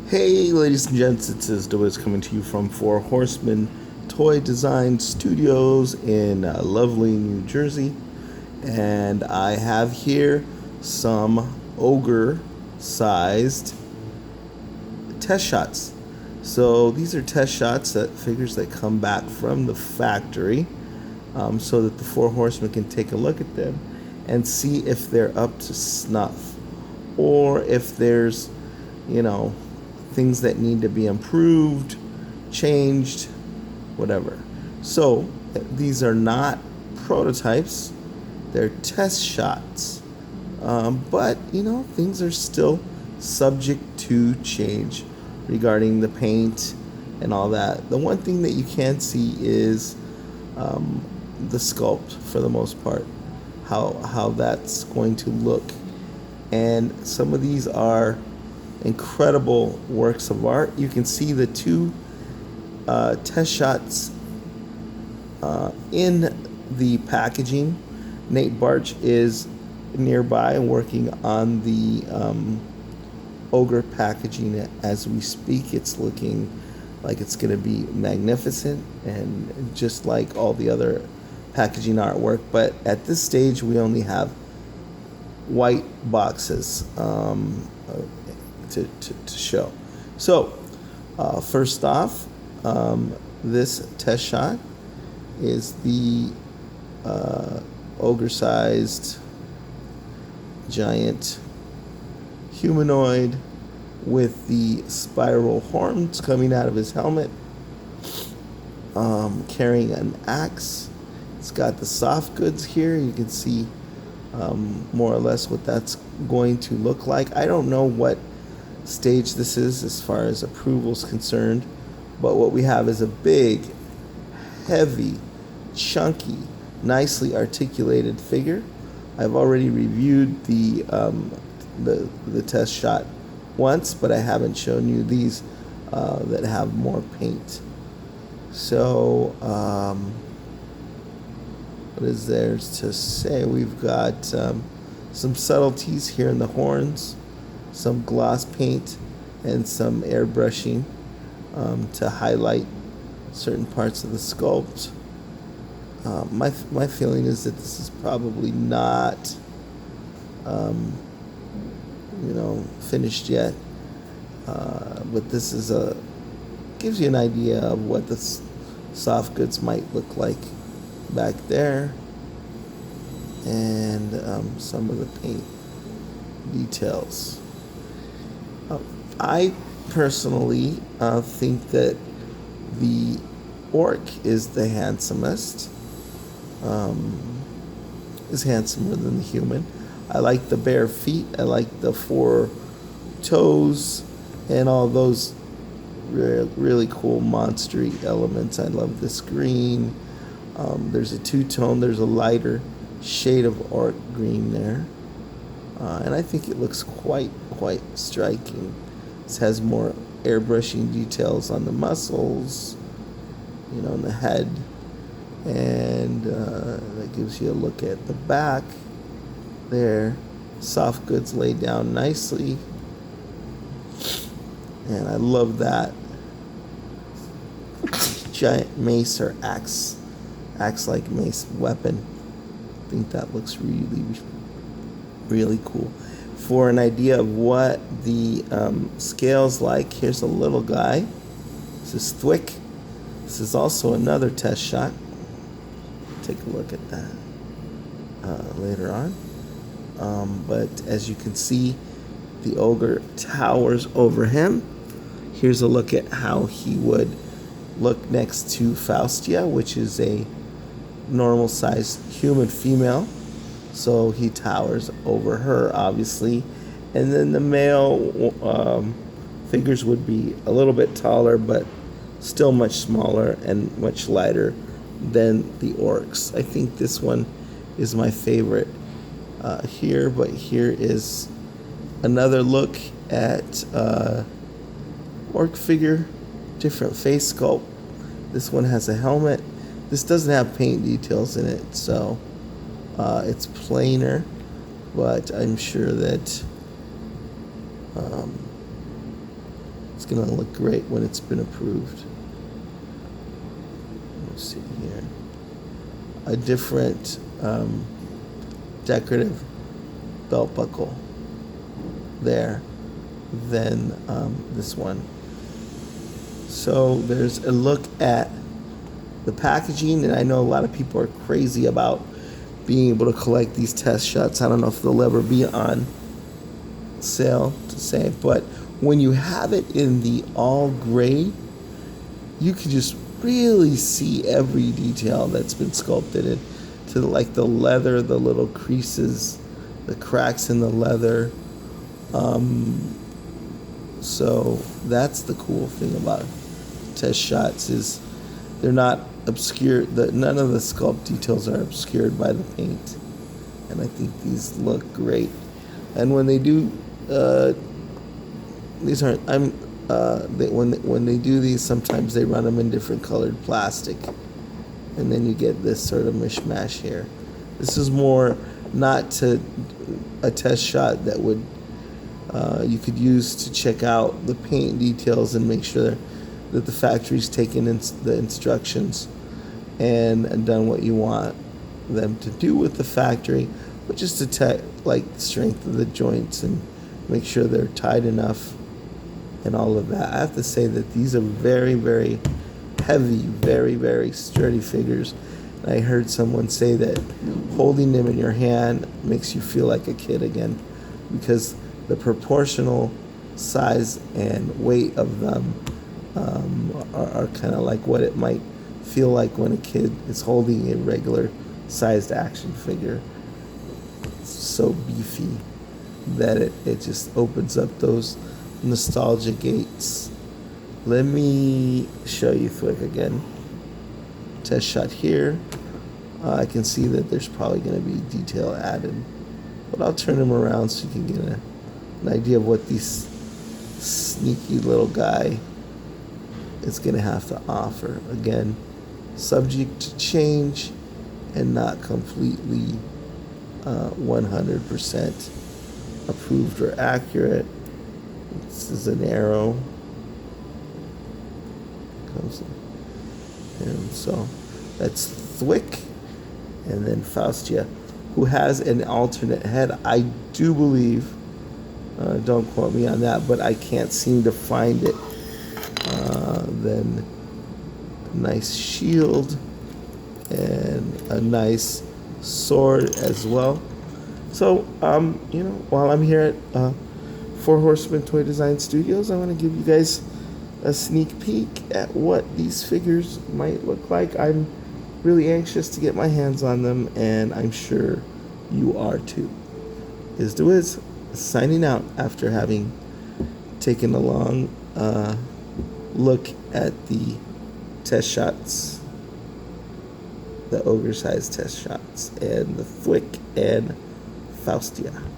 Hey, ladies and gents, it's Izdois coming to you from Four Horsemen Toy Design Studios in lovely New Jersey. And I have here some Ogre sized test shots. So these are test shots, that figures that come back from the factory, so that the Four Horsemen can take a look at them and see if they're up to snuff, or if there's, things that need to be improved, changed, whatever. So these are not prototypes, they're test shots. But things are still subject to change regarding the paint and all that. The one thing that you can see is the sculpt, for the most part, how that's going to look. And some of these are incredible works of art. You can see the two test shots in the packaging. Nate Barch is nearby working on the Ogre packaging as we speak. It's looking like it's going to be magnificent, and just like all the other packaging artwork. But at this stage, we only have white boxes to show. So first off, this test shot is the ogre-sized giant humanoid with the spiral horns coming out of his helmet, carrying an axe. It's got the soft goods here. You can see more or less what that's going to look like. I don't know what stage this is as far as approval is concerned, but what we have is a big, heavy, chunky, nicely articulated figure. I've already reviewed the test shot once, but I haven't shown you these that have more paint. So what is there to say? We've got some subtleties here in the horns, some gloss paint, and some airbrushing to highlight certain parts of the sculpt. My feeling is that this is probably not finished yet, but this is gives you an idea of what the soft goods might look like back there, and some of the paint details. I personally think that the orc is the handsomest, is handsomer than the human. I like the bare feet, I like the four toes, and all those really cool monstery elements. I love this green. There's a two-tone, there's a lighter shade of orc green there, and I think it looks quite striking. This has more airbrushing details on the muscles, in the head, and that gives you a look at the back there. Soft goods laid down nicely, and I love that giant mace or axe-like mace weapon. I think that looks really cool. For an idea of what the scale's like, here's a little guy. This is Thwikk. This is also another test shot. Take a look at that later on. But as you can see, the ogre towers over him. Here's a look at how he would look next to Faustia, which is a normal-sized human female. So he towers over her, obviously. And then the male figures would be a little bit taller, but still much smaller and much lighter than the orcs. I think this one is my favorite here, but here is another look at orc figure, different face sculpt. This one has a helmet. This doesn't have paint details in it, so it's plainer, but I'm sure that It's going to look great when it's been approved. Let's see here. A different decorative belt buckle there than this one. So there's a look at the packaging, and I know a lot of people are crazy about being able to collect these test shots. I don't know if they'll ever be on sale to say, but when you have it in the all gray, you can just really see every detail that's been sculpted into like the leather, the little creases, the cracks in the leather. So that's the cool thing about test shots is they're not obscured. None of the sculpt details are obscured by the paint, and I think these look great. And when they do, these aren't. When they do these, sometimes they run them in different colored plastic, and then you get this sort of mishmash here. This is more not to a test shot that would you could use to check out the paint details and make sure that the factory's taken in the instructions and done what you want them to do with the factory, which is to like the strength of the joints and make sure they're tight enough and all of that. I have to say that these are very, very heavy, very, very sturdy figures. And I heard someone say that holding them in your hand makes you feel like a kid again, because the proportional size and weight of them are kind of like what it might feel like when a kid is holding a regular sized action figure. It's so beefy that it just opens up those nostalgia gates. Let me show you Thwikk again. Test shot here. I can see that there's probably going to be detail added, but I'll turn him around so you can get an idea of what this sneaky little guy is going to have to offer. Again, subject to change and not completely 100% approved or accurate. This is an arrow. And so that's Thwikk, and then Faustia, who has an alternate head. I do believe, don't quote me on that, but I can't seem to find it. Then a nice shield and a nice sword as well. So, while I'm here at Four Horsemen Toy Design Studios, I want to give you guys a sneak peek at what these figures might look like. I'm really anxious to get my hands on them, and I'm sure you are too. Wiz signing out after having taken a long look at the test shots, the Ogre size test shots, and the Thwikk and Faustia.